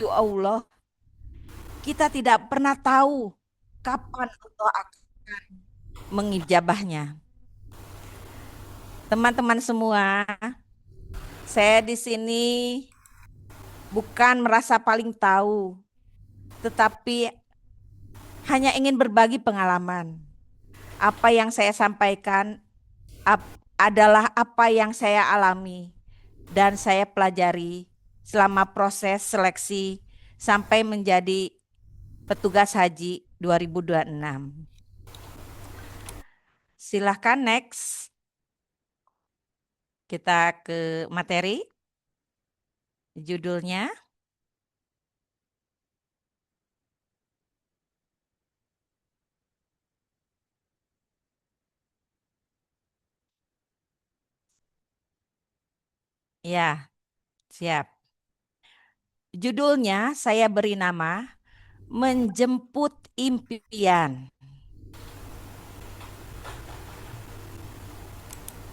Allah, kita tidak pernah tahu kapan Allah akan mengijabahnya. Teman-teman semua, saya di sini bukan merasa paling tahu, tetapi hanya ingin berbagi pengalaman. Apa yang saya sampaikan adalah apa yang saya alami dan saya pelajari selama proses seleksi sampai menjadi petugas haji 2026. Silahkan next, kita ke materi. Judulnya, ya, siap. Judulnya saya beri nama Menjemput Impian.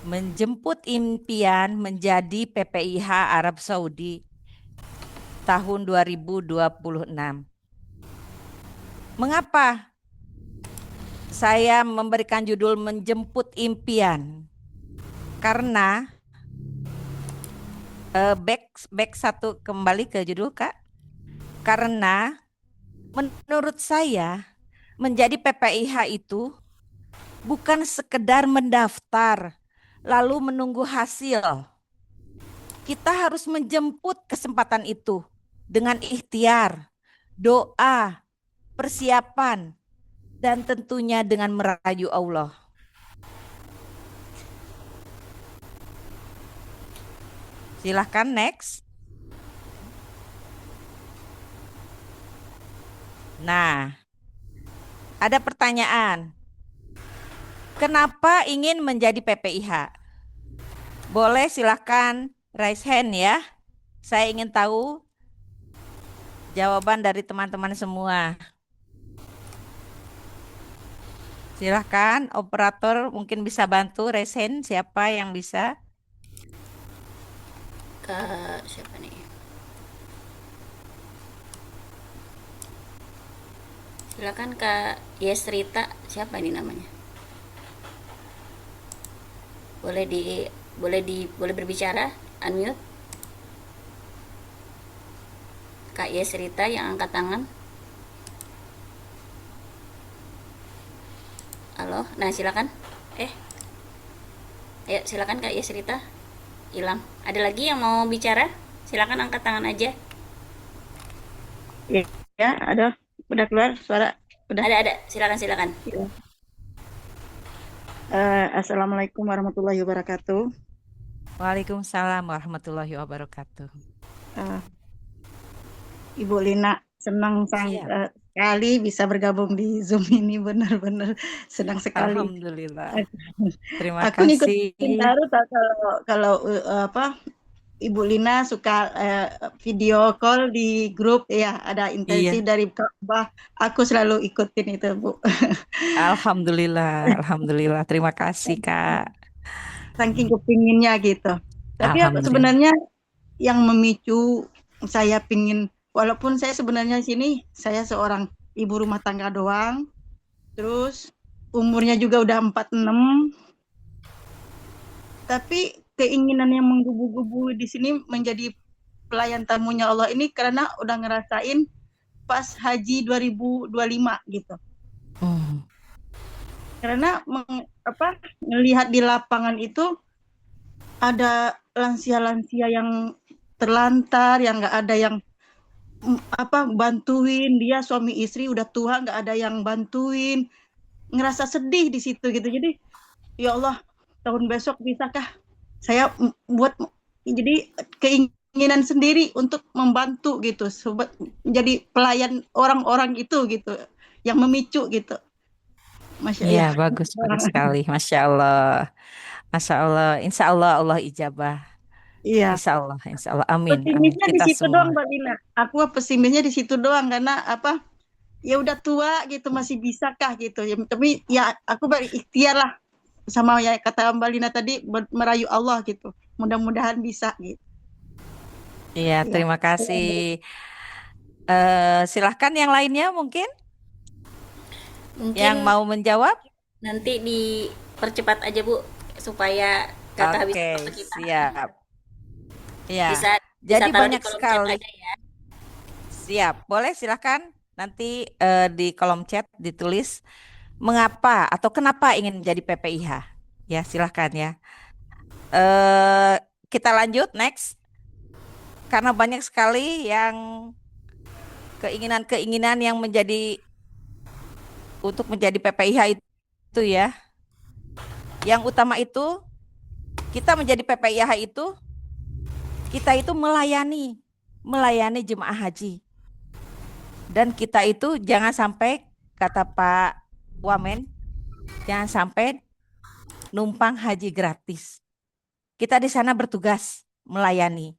Menjemput impian menjadi PPIH Arab Saudi tahun 2026. Mengapa saya memberikan judul Menjemput Impian? Karena back satu kembali ke judul Kak. Karena menurut saya menjadi PPIH itu bukan sekedar mendaftar lalu menunggu hasil. Kita harus menjemput kesempatan itu dengan ikhtiar, doa, persiapan, dan tentunya dengan merayu Allah. Silahkan next. Nah, ada pertanyaan. Kenapa ingin menjadi PPIH? Boleh silahkan raise hand ya. Saya ingin tahu jawaban dari teman-teman semua. Silahkan operator mungkin bisa bantu raise hand siapa yang bisa. Kak siapa nih? Silakan Kak Yesrita, siapa ini namanya? Boleh berbicara? Unmute. Kak Yesrita yang angkat tangan. Halo, nah silakan. Eh, ayo silakan Kak Yesrita. Hilang. Ada lagi yang mau bicara? Silakan angkat tangan aja. Ya, ya, ada. Udah keluar suara. Udah. Ada, silakan silakan. Ya. Assalamualaikum warahmatullahi wabarakatuh. Waalaikumsalam warahmatullahi wabarakatuh. Eh, Ibu Lina, senang Siap. sekali bisa bergabung di Zoom ini. Benar-benar senang sekali. Alhamdulillah. Terima Aku kasih. ngikutin taruh kalau apa Ibu Lina suka video call di grup ya, ada intensif Iya, dari Ka'bah. Aku selalu ikutin itu, Bu. Alhamdulillah. Alhamdulillah. Terima kasih, Kak. Saking kepinginnya gitu. Tapi aku Alhamdulillah. sebenarnya yang memicu saya pingin, walaupun saya sebenarnya di sini saya seorang ibu rumah tangga doang, terus umurnya juga udah 46, tapi keinginan yang menggebu-gebu di sini menjadi pelayan tamunya Allah ini karena udah ngerasain pas haji 2025 gitu. Hmm. Karena melihat di lapangan itu ada lansia-lansia yang terlantar, yang nggak ada yang bantuin dia, suami istri udah tua nggak ada yang bantuin, ngerasa sedih di situ gitu. Jadi ya Allah, tahun besok bisakah saya buat jadi keinginan sendiri untuk membantu gitu, sobat, jadi pelayan orang-orang itu gitu, yang memicu gitu. Masya Iya, ya. bagus, bagus sekali. Masya Allah. Masya Allah. Insya Allah Allah ijabah. Iya. Insya Allah, Insya Allah. Amin, amin. Pesimisnya di Kita situ semua. doang, Mbak Lina. Aku pesimisnya di situ doang karena ya udah tua gitu, masih bisakah gitu ya, tapi ya aku berikhtiar lah, sama ya kata Mbak Lina tadi, merayu Allah gitu, mudah-mudahan bisa gitu Iya, ya. terima kasih. Silahkan yang lainnya mungkin yang Mungkin mau menjawab. nanti dipercepat aja Bu, supaya gak Oke, kehabisan waktu kita. siap. Ya, Bisa bisa jadi taruh di banyak kolom chat sekali. aja ya. Siap, boleh silahkan nanti di kolom chat ditulis mengapa atau kenapa ingin menjadi PPIH. Ya, silahkan ya. eh kita lanjut next karena banyak sekali yang keinginan-keinginan yang menjadi untuk menjadi PPIH itu ya. Yang utama itu kita menjadi PPIH itu kita itu melayani jemaah haji dan kita itu jangan sampai kata Pak Wamen jangan sampai numpang haji gratis. Kita di sana bertugas melayani.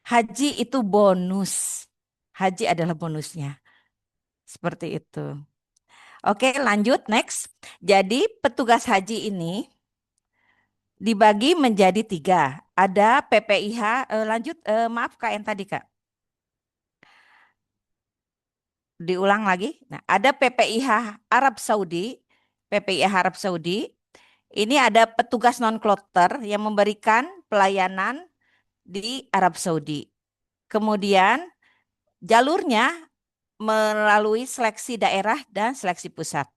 Haji itu bonus. Haji adalah bonusnya. Seperti itu. Oke, lanjut next. Jadi petugas haji ini dibagi menjadi tiga. Ada PPIH, lanjut, maaf Kak yang tadi Kak. Diulang lagi. Nah, ada PPIH Arab Saudi. PPIH Arab Saudi. Ini ada petugas non-kloter yang memberikan pelayanan di Arab Saudi. Kemudian jalurnya melalui seleksi daerah dan seleksi pusat.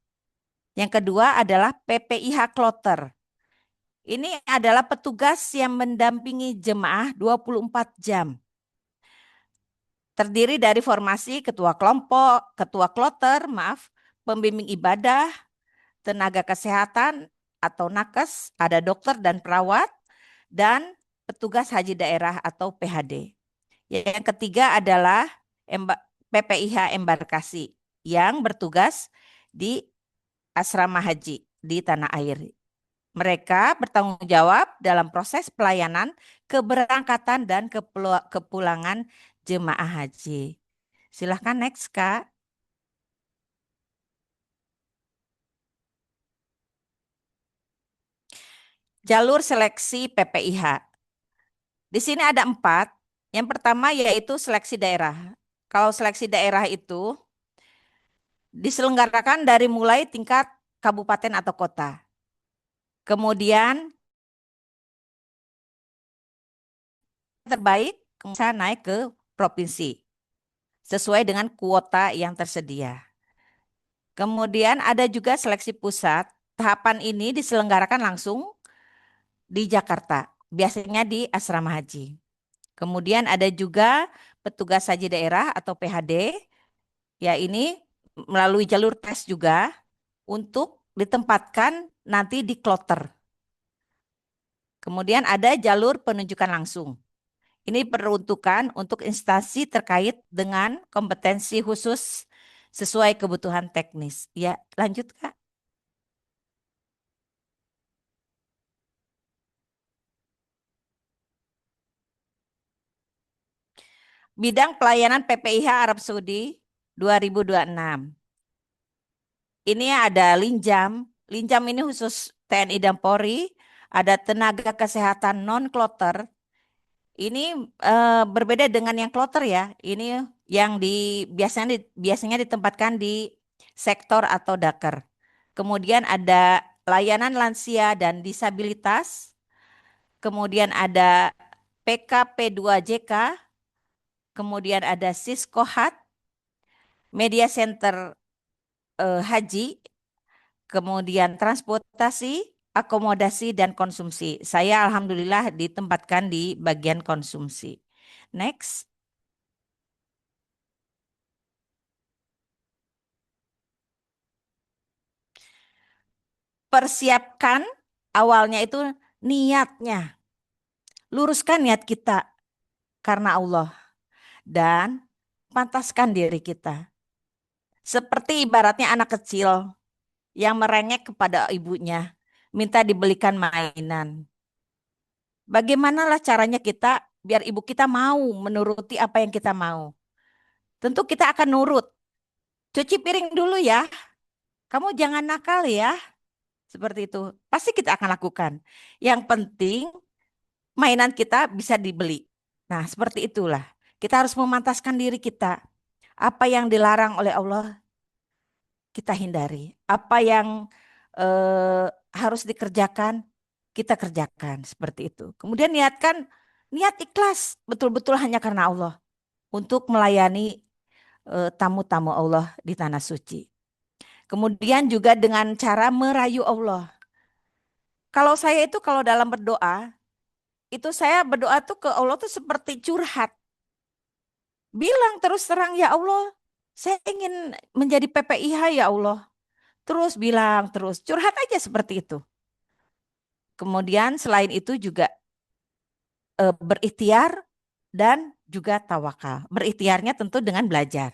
Yang kedua adalah PPIH Kloter. Ini adalah petugas yang mendampingi jemaah 24 jam. Terdiri dari formasi ketua kelompok, ketua kloter, maaf, pembimbing ibadah, tenaga kesehatan atau nakes, ada dokter dan perawat, dan petugas haji daerah atau PHD. Yang ketiga adalah PPIH embarkasi yang bertugas di asrama haji di tanah air. Mereka bertanggung jawab dalam proses pelayanan keberangkatan dan kepulangan jemaah haji. Silahkan next, Kak. Jalur seleksi PPIH. Di sini ada 4. Yang pertama yaitu seleksi daerah. Kalau seleksi daerah itu diselenggarakan dari mulai tingkat kabupaten atau kota. Kemudian terbaik bisa naik ke provinsi sesuai dengan kuota yang tersedia. Kemudian ada juga seleksi pusat. Tahapan ini diselenggarakan langsung di Jakarta, biasanya di asrama haji. Kemudian ada juga petugas haji daerah atau PHD, ya ini melalui jalur tes juga untuk ditempatkan nanti di kloter. Kemudian ada jalur penunjukan langsung. Ini peruntukan untuk instansi terkait dengan kompetensi khusus sesuai kebutuhan teknis. Ya, lanjut Kak. Bidang pelayanan PPIH Arab Saudi 2026. Ini ada Linjam. Linjam ini khusus TNI dan Polri. Ada tenaga kesehatan non-kloter. Ini berbeda dengan yang kloter ya. Ini yang biasanya ditempatkan di sektor atau daker. Kemudian ada layanan lansia dan disabilitas. Kemudian ada PKP2JK. Kemudian ada Siskohat, Media Center Haji, kemudian transportasi, akomodasi, dan konsumsi. Saya alhamdulillah ditempatkan di bagian konsumsi. Next. Persiapkan awalnya itu niatnya. Luruskan niat kita karena Allah. Dan pantaskan diri kita. Seperti ibaratnya anak kecil yang merengek kepada ibunya, minta dibelikan mainan. Bagaimanalah caranya kita biar ibu kita mau menuruti apa yang kita mau? Tentu kita akan nurut. Cuci piring dulu ya. Kamu jangan nakal ya. Seperti itu. Pasti kita akan lakukan. Yang penting mainan kita bisa dibeli. Nah, seperti itulah. Kita harus memantaskan diri kita. Apa yang dilarang oleh Allah kita hindari. Apa yang harus dikerjakan kita kerjakan seperti itu. Kemudian niat ikhlas betul-betul hanya karena Allah untuk melayani tamu-tamu Allah di tanah suci. Kemudian juga dengan cara merayu Allah. Kalau saya itu kalau dalam berdoa, itu saya berdoa tuh ke Allah tuh seperti curhat. Bilang terus terang, ya Allah, saya ingin menjadi PPIH ya Allah. Terus bilang terus, curhat aja seperti itu. Kemudian selain itu juga berikhtiar dan juga tawakal. Berikhtiarnya tentu dengan belajar.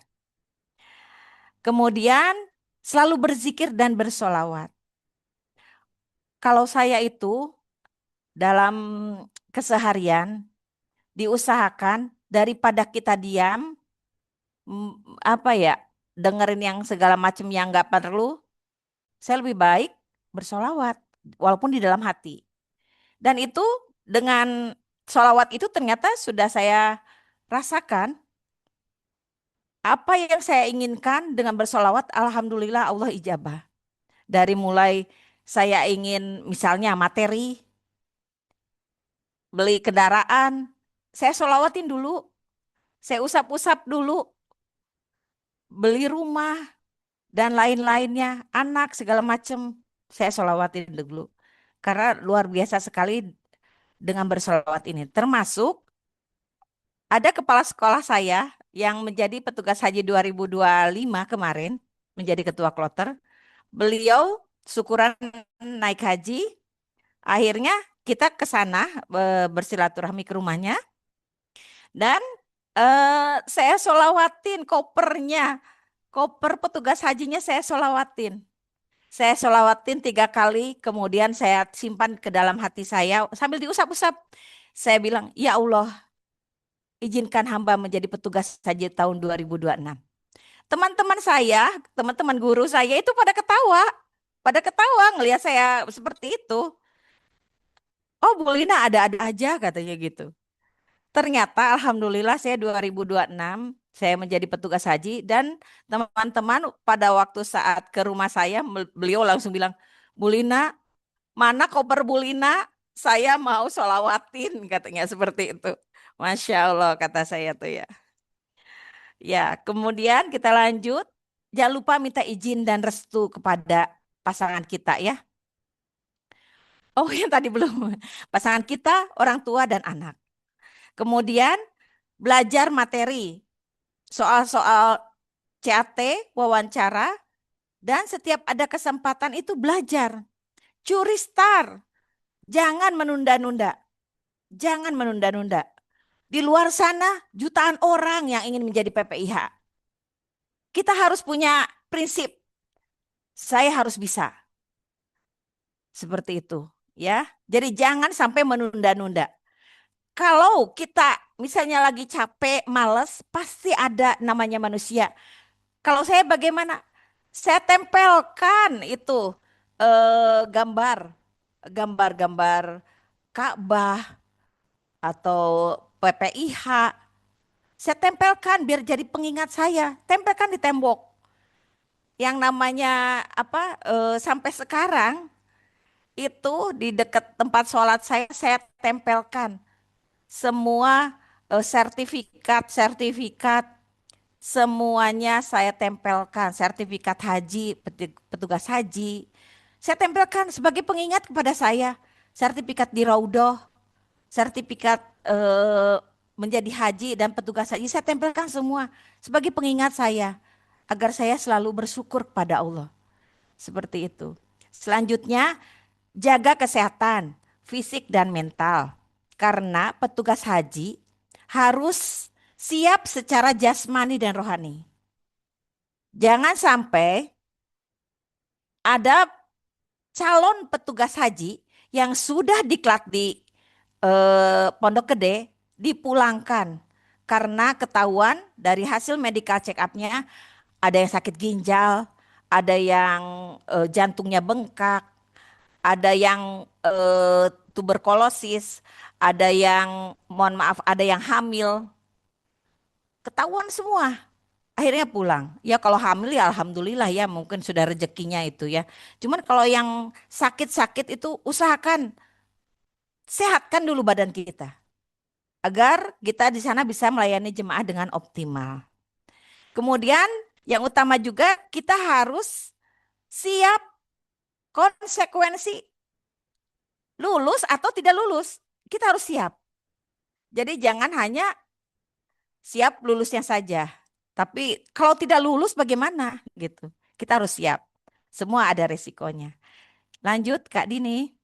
Kemudian selalu berzikir dan bersolawat. Kalau saya itu dalam keseharian diusahakan daripada kita diam, apa ya, dengerin yang segala macam yang nggak perlu, saya lebih baik bersolawat walaupun di dalam hati. Dan itu dengan solawat itu ternyata sudah saya rasakan apa yang saya inginkan dengan bersolawat, alhamdulillah Allah ijabah. Dari mulai saya ingin misalnya materi, beli kendaraan, saya solawatin dulu, saya usap-usap dulu, beli rumah dan lain-lainnya, anak segala macam, saya solawatin dulu. Karena luar biasa sekali dengan bersolawat ini. Termasuk ada kepala sekolah saya yang menjadi petugas haji 2025 kemarin, menjadi ketua kloter. Beliau syukuran naik haji, akhirnya kita ke sana bersilaturahmi ke rumahnya dan saya solawatin kopernya, koper petugas hajinya saya solawatin. Saya solawatin 3 kali, kemudian saya simpan ke dalam hati saya sambil diusap-usap. Saya bilang, ya Allah, izinkan hamba menjadi petugas haji tahun 2026. Teman-teman saya, teman-teman guru saya itu pada ketawa ngelihat saya seperti itu. Oh, Bu Lina ada-ada aja katanya gitu. Ternyata alhamdulillah saya 2026 saya menjadi petugas haji dan teman-teman pada waktu saat ke rumah saya beliau langsung bilang, Bu Lina, mana koper Bu Lina? Saya mau solawatin katanya seperti itu. Masya Allah kata saya tuh ya. Ya, kemudian kita lanjut. Jangan lupa minta izin dan restu kepada pasangan kita ya. Oh, yang tadi belum. Pasangan kita, orang tua dan anak. Kemudian belajar materi, soal-soal CAT, wawancara, dan setiap ada kesempatan itu belajar. Curi star, jangan menunda-nunda. Jangan menunda-nunda. Di luar sana jutaan orang yang ingin menjadi PPIH. Kita harus punya prinsip, saya harus bisa. Seperti itu, ya. Jadi jangan sampai menunda-nunda. Kalau kita misalnya lagi capek, males, pasti ada namanya manusia. Kalau saya bagaimana? Saya tempelkan itu gambar, gambar-gambar Ka'bah atau PPIH. Saya tempelkan biar jadi pengingat saya. Tempelkan di tembok. Yang namanya apa? Sampai sekarang itu di dekat tempat sholat saya tempelkan semua sertifikat semuanya saya tempelkan, sertifikat haji, petugas haji. Saya tempelkan sebagai pengingat kepada saya, sertifikat di Raudoh, sertifikat menjadi haji dan petugas haji, saya tempelkan semua sebagai pengingat saya, agar saya selalu bersyukur kepada Allah. Seperti itu. Selanjutnya, jaga kesehatan fisik dan mental. Karena petugas haji harus siap secara jasmani dan rohani. Jangan sampai ada calon petugas haji yang sudah diklat di Pondok Gede dipulangkan karena ketahuan dari hasil medical check up-nya ada yang sakit ginjal, ada yang jantungnya bengkak, ada yang tuberkulosis, ada yang mohon maaf, ada yang hamil. Ketahuan semua. akhirnya pulang. Ya kalau hamil ya alhamdulillah ya mungkin sudah rezekinya itu ya. Cuman kalau yang sakit-sakit itu usahakan sehatkan dulu badan kita agar kita di sana bisa melayani jemaah dengan optimal. Kemudian yang utama juga kita harus siap konsekuensi lulus atau tidak lulus. Kita harus siap. Jadi jangan hanya siap lulusnya saja. Tapi kalau tidak lulus bagaimana gitu. Kita harus siap. Semua ada resikonya. Lanjut Kak Dini.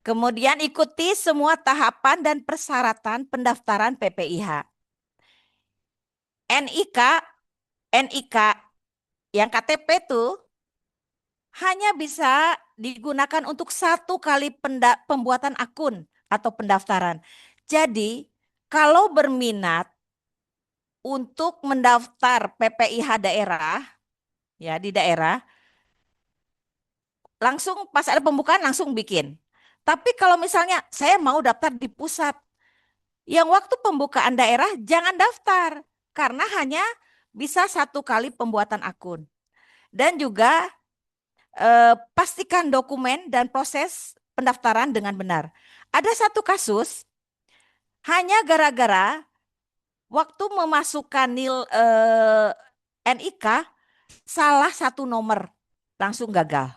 Kemudian ikuti semua tahapan dan persyaratan pendaftaran PPIH. NIK, NIK yang KTP tuh hanya bisa digunakan untuk satu kali pembuatan akun atau pendaftaran. Jadi, kalau berminat untuk mendaftar PPIH daerah, ya di daerah, langsung pas ada pembukaan langsung bikin. Tapi kalau misalnya saya mau daftar di pusat, yang waktu pembukaan daerah jangan daftar karena hanya bisa satu kali pembuatan akun. Dan juga pastikan dokumen dan proses pendaftaran dengan benar. Ada satu kasus hanya gara-gara waktu memasukkan NIK salah satu nomor langsung gagal.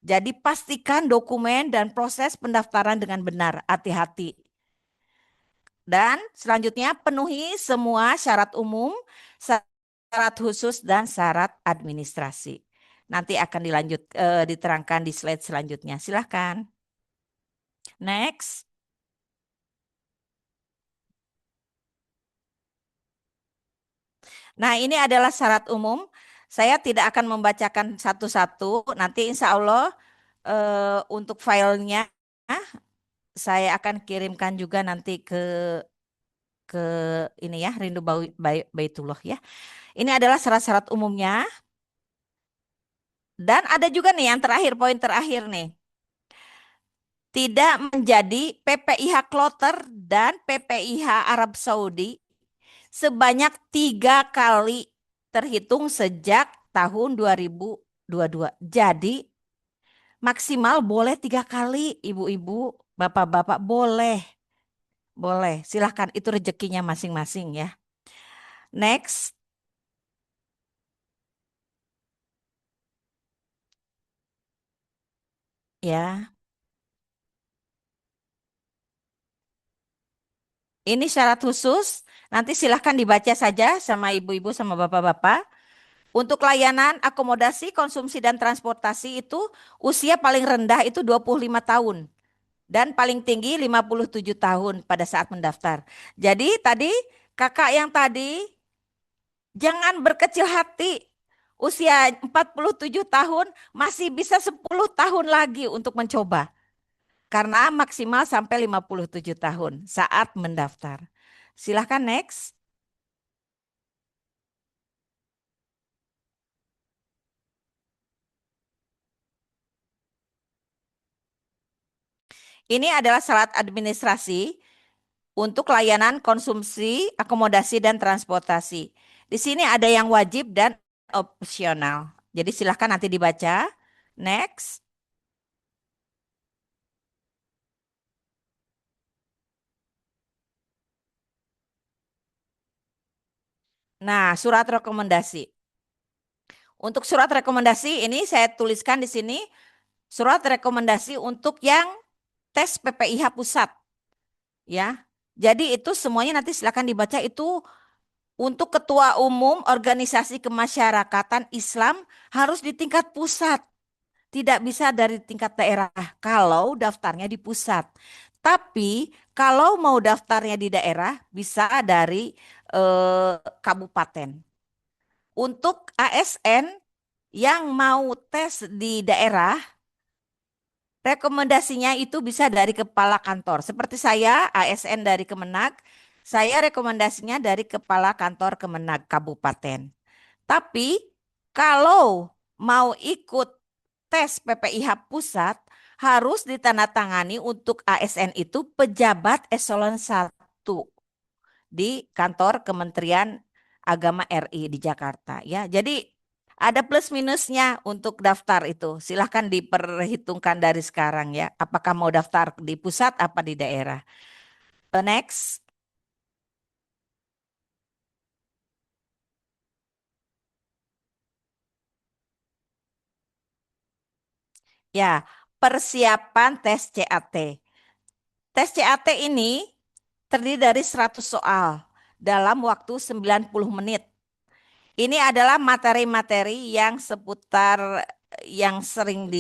Jadi pastikan dokumen dan proses pendaftaran dengan benar, hati-hati. Dan selanjutnya penuhi semua syarat umum, syarat khusus dan syarat administrasi. Nanti akan diterangkan di slide selanjutnya. Silahkan. Next. Nah, ini adalah syarat umum. Saya tidak akan membacakan satu-satu. Nanti insya Allah untuk filenya saya akan kirimkan juga nanti ke ini ya, Rindu Baitullah ya. Ini adalah syarat-syarat umumnya. Dan ada juga nih yang terakhir, poin terakhir nih. Tidak menjadi PPIH Kloter dan PPIH Arab Saudi sebanyak 3 kali terhitung sejak tahun 2022. Jadi maksimal boleh 3 kali, ibu-ibu, bapak-bapak boleh. Boleh, silahkan itu rezekinya masing-masing ya. Next. Ya, ini syarat khusus. Nanti silahkan dibaca saja sama ibu-ibu sama bapak-bapak. Untuk layanan akomodasi, konsumsi, dan transportasi itu usia paling rendah itu 25 tahun. Dan paling tinggi 57 tahun pada saat mendaftar. Jadi tadi kakak yang tadi jangan berkecil hati. Usia 47 tahun masih bisa 10 tahun lagi untuk mencoba. Karena maksimal sampai 57 tahun saat mendaftar. Silahkan next. Ini adalah syarat administrasi untuk layanan konsumsi, akomodasi, dan transportasi. Di sini ada yang wajib dan opsional. Jadi silahkan nanti dibaca. Next. Nah, surat rekomendasi. Untuk surat rekomendasi ini saya tuliskan di sini surat rekomendasi untuk yang tes PPIH pusat. Ya. Jadi itu semuanya nanti silakan dibaca itu untuk ketua umum organisasi kemasyarakatan Islam harus di tingkat pusat. Tidak bisa dari tingkat daerah kalau daftarnya di pusat. Tapi kalau mau daftarnya di daerah bisa dari kabupaten. Untuk ASN yang mau tes di daerah, rekomendasinya itu bisa dari kepala kantor. Seperti saya, ASN dari Kemenag, saya rekomendasinya dari kepala kantor Kemenag Kabupaten. Tapi kalau mau ikut tes PPIH pusat, harus ditandatangani untuk ASN itu pejabat eselon 1 di kantor Kementerian Agama RI di Jakarta ya. Jadi ada plus minusnya untuk daftar itu. Silahkan diperhitungkan dari sekarang ya. Apakah mau daftar di pusat apa di daerah. Next. Ya, persiapan tes CAT. Tes CAT ini terdiri dari 100 soal dalam waktu 90 menit. Ini adalah materi-materi yang seputar yang sering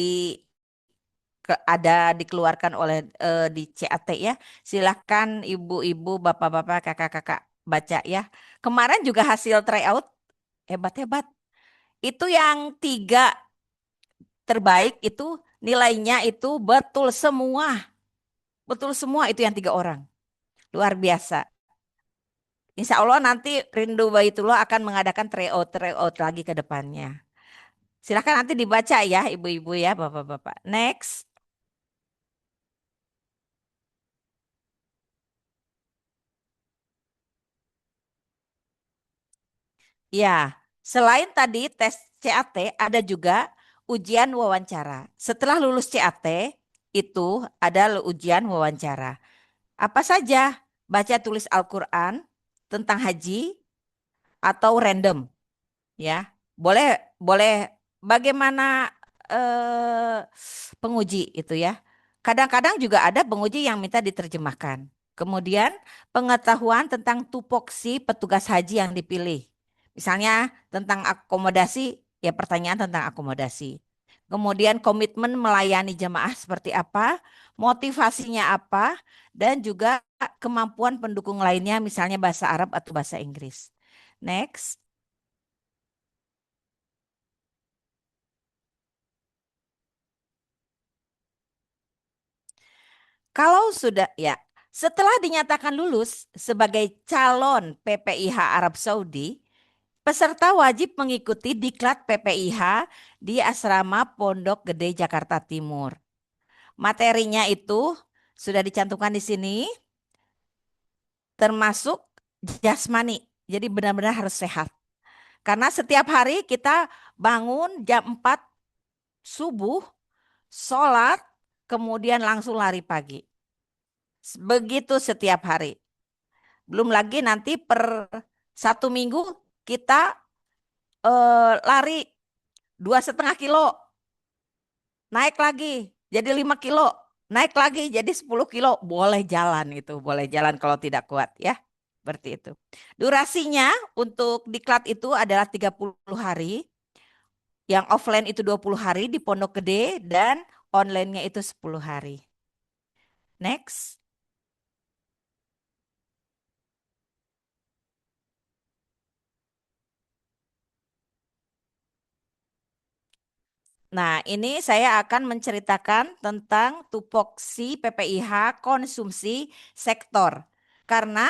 ada dikeluarkan oleh di CAT ya. Silahkan ibu-ibu, bapak-bapak, kakak-kakak baca ya. Kemarin juga hasil tryout hebat-hebat. Itu yang 3 terbaik itu nilainya itu betul semua. Betul semua itu yang 3 orang. Luar biasa. Insya Allah nanti Rindu Baitullah akan mengadakan tryout lagi ke depannya. Silahkan nanti dibaca ya ibu-ibu ya bapak-bapak. Next. Ya, selain tadi tes CAT ada juga ujian wawancara. Setelah lulus CAT itu ada ujian wawancara. Apa saja? Baca tulis Al-Quran tentang haji atau random ya. Boleh boleh bagaimana eh, penguji itu ya. Kadang-kadang juga ada penguji yang minta diterjemahkan. Kemudian pengetahuan tentang tupoksi petugas haji yang dipilih. Misalnya tentang akomodasi, ya pertanyaan tentang akomodasi. Kemudian komitmen melayani jemaah seperti apa, motivasinya apa, dan juga kemampuan pendukung lainnya misalnya bahasa Arab atau bahasa Inggris. Next. Kalau sudah ya, setelah dinyatakan lulus sebagai calon PPIH Arab Saudi, peserta wajib mengikuti diklat PPIH di Asrama Pondok Gede Jakarta Timur. Materinya itu sudah dicantumkan di sini, termasuk jasmani. Jadi benar-benar harus sehat. Karena setiap hari kita bangun jam 4 subuh, sholat, kemudian langsung lari pagi. Begitu setiap hari. Belum lagi nanti per 1 minggu kita lari 2,5 kilo, naik lagi jadi 5 kilo, naik lagi jadi 10 kilo. Boleh jalan itu, boleh jalan kalau tidak kuat ya. Seperti itu. Durasinya untuk diklat itu adalah 30 hari. Yang offline itu 20 hari di Pondok Gede dan online-nya itu 10 hari. Next. Nah, ini saya akan menceritakan tentang tupoksi PPIH konsumsi sektor. Karena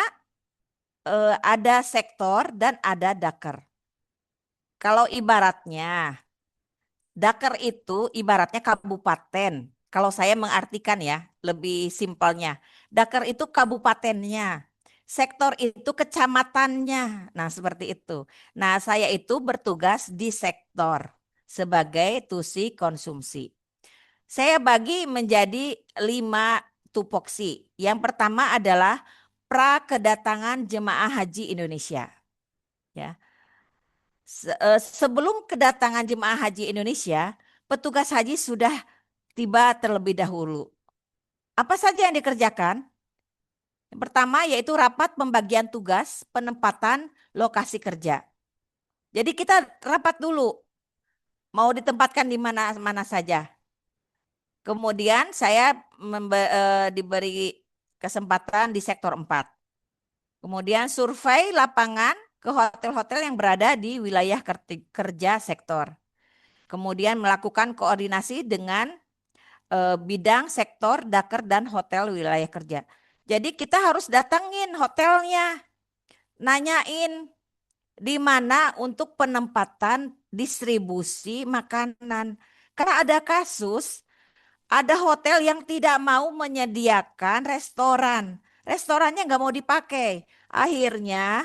ada sektor dan ada daker. Kalau ibaratnya, daker itu ibaratnya kabupaten. Kalau saya mengartikan ya, lebih simpelnya. Daker itu kabupatennya. Sektor itu kecamatannya. Nah, seperti itu. Nah, saya itu bertugas di sektor sebagai tusi konsumsi. Saya bagi menjadi 5 tupoksi. Yang pertama adalah pra kedatangan jemaah haji Indonesia. Ya. Sebelum kedatangan jemaah haji Indonesia, petugas haji sudah tiba terlebih dahulu. Apa saja yang dikerjakan? Yang pertama yaitu rapat pembagian tugas penempatan lokasi kerja. Jadi kita rapat dulu, mau ditempatkan di mana mana saja. Kemudian saya diberi kesempatan di sektor 4. Kemudian survei lapangan ke hotel-hotel yang berada di wilayah kerja sektor. Kemudian melakukan koordinasi dengan bidang sektor, daker, dan hotel wilayah kerja. Jadi kita harus datengin hotelnya, nanyain di mana untuk penempatan distribusi makanan. Karena ada kasus Ada hotel yang tidak mau menyediakan restoran. Restorannya nggak mau dipakai. Akhirnya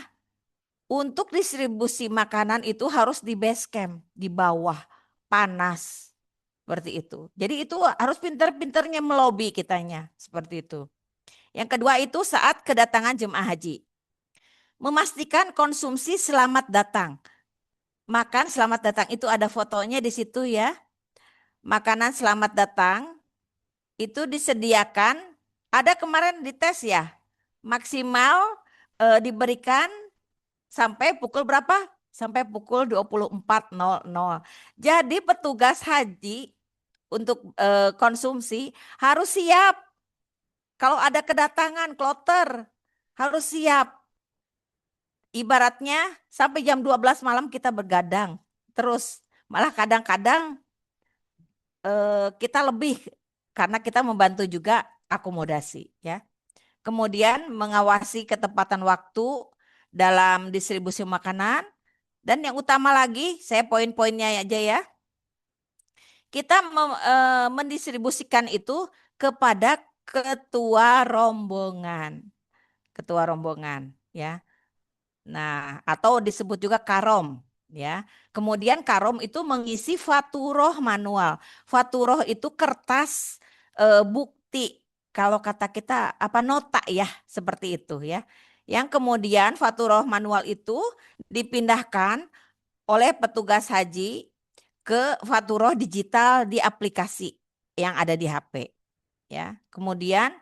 untuk distribusi makanan itu harus di base camp, di bawah, panas. Seperti itu. Jadi itu harus pinter-pinternya melobi kitanya. Seperti itu. Yang kedua itu saat kedatangan jemaah haji. Memastikan konsumsi selamat datang. Makan selamat datang itu ada fotonya di situ ya. Makanan selamat datang itu disediakan. Ada kemarin dites ya. Maksimal diberikan sampai pukul berapa? Sampai pukul 24.00. Jadi petugas haji untuk konsumsi harus siap. Kalau ada kedatangan kloter harus siap. Ibaratnya sampai jam 12 malam kita bergadang. Terus malah kadang-kadang kita lebih karena kita membantu juga akomodasi ya. Kemudian mengawasi ketepatan waktu dalam distribusi makanan dan yang utama lagi saya poin-poinnya aja ya. Kita mendistribusikan itu kepada ketua rombongan. Ketua rombongan ya. Nah, atau disebut juga karom ya. Kemudian karom itu mengisi faturoh manual. Faturoh itu kertas bukti. Kalau kata kita apa nota ya, seperti itu ya. Yang kemudian faturoh manual itu dipindahkan oleh petugas haji ke faturoh digital di aplikasi yang ada di HP ya. Kemudian